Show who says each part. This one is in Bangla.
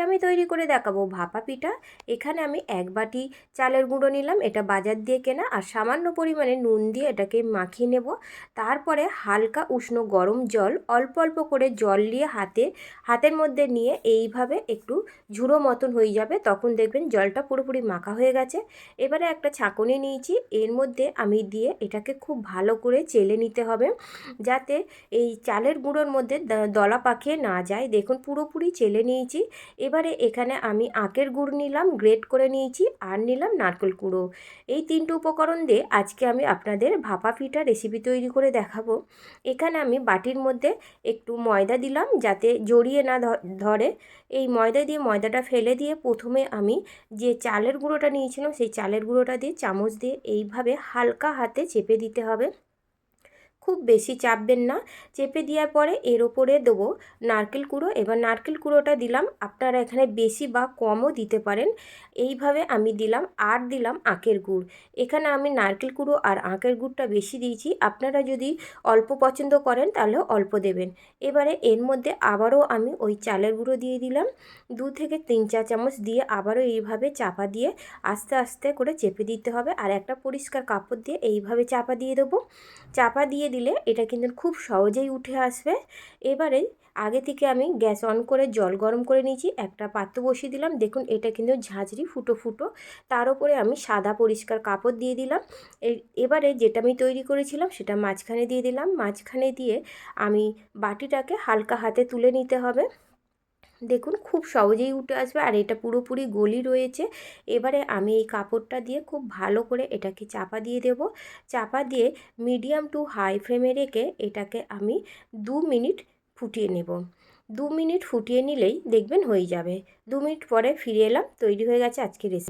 Speaker 1: আমি তৈরি করে দেখাবো ভাপা পিঠা। এখানে আমি 1 বাটি চালের গুঁড়ো নিলাম, এটা বাজার দিয়ে কেনা, আর সামান্য পরিমাণে নুন দিয়ে এটাকে মাখিয়ে নেব। তারপরে হালকা উষ্ণ গরম জল, অল্প অল্প করে জল নিয়ে হাতের মধ্যে নিয়ে এইভাবে একটু ঝুড়ো মতন হয়ে যাবে, তখন দেখবেন জলটা পুরোপুরি মাখা হয়ে গেছে। এবারে একটা ছাঁকনি নিয়েছি, এর মধ্যে আমি দিয়ে এটাকে খুব ভালো করে চেলে নিতে হবে, যাতে এই চালের গুঁড়োর মধ্যে দলা পাকিয়ে না যায়। দেখুন পুরোপুরি চেলে নিয়েছি। এবারে এখানে আমি আখের গুড় নিলাম, গ্রেট করে নিয়েছি, আর নিলাম নারকেল কুড়ো। এই 3টে উপকরণ দিয়ে আজকে আমি আপনাদের ভাপা পিঠা রেসিপি তৈরি করে দেখাবো। এখানে আমি বাটির মধ্যে একটু ময়দা দিলাম যাতে জড়িয়ে না ধরে। এই ময়দা দিয়ে ময়দাটা ফেলে দিয়ে প্রথমে আমি যে চালের গুঁড়োটা নিয়েছিলাম সেই চালের গুঁড়োটা দিয়ে চামচ দিয়ে এইভাবে হালকা হাতে চেপে দিতে হবে, খুব বেশি চাপবেন না। চেপে দেওয়ার পরে এর ওপরে দেবো নারকেল কুড়ো। এবার নারকেল কুড়োটা দিলাম, আপনারা এখানে বেশি বা কমও দিতে পারেন। এইভাবে আমি দিলাম, আর দিলাম আখের গুড়। এখানে আমি নারকেল কুড়ো আর আখের গুড়টা বেশি দিয়েছি, আপনারা যদি অল্প পছন্দ করেন তাহলে অল্প দেবেন। এবারে এর মধ্যে আবারও আমি ওই চালের গুঁড়ো দিয়ে দিলাম, 2 থেকে 3 চা চামচ দিয়ে আবারও এইভাবে চাপা দিয়ে আস্তে আস্তে করে চেপে দিতে হবে। আর একটা পরিষ্কার কাপড় দিয়ে এইভাবে চাপা দিয়ে দেবো। চাপা দিয়ে দিলে এটা কিন্তু খুব সহজেই উঠে আসবে। এবারে আগে থেকে আমি গ্যাস অন করে জল গরম করে নিয়েছি, একটা পাত্র বসিয়ে দিলাম। দেখুন এটা কিন্তু ঝাঁঝরি ফুটো ফুটো, তার উপরে আমি সাদা পরিষ্কার কাপড় দিয়ে দিলাম। এবারে যেটা আমি তৈরি করেছিলাম সেটা মাঝখানে দিয়ে দিলাম। মাঝখানে দিয়ে আমি বাটিটাকে হালকা হাতে তুলে নিতে হবে। দেখুন খুব সহজেই উঠে আসবে, আর এটা পুরোপুরি গলি রয়েছে। এবারে আমি এই কাপড়টা দিয়ে খুব ভালো করে এটাকে চাপা দিয়ে দেব। চাপা দিয়ে মিডিয়াম টু হাই ফ্লেমে রেখে এটাকে আমি 2 মিনিট ফুটিয়ে নেব। 2 মিনিট ফুটিয়ে নিলেই দেখবেন হয়ে যাবে। 2 মিনিট পরে ফিরে এলাম, তৈরি হয়ে গেছে আজকের রেসিপি।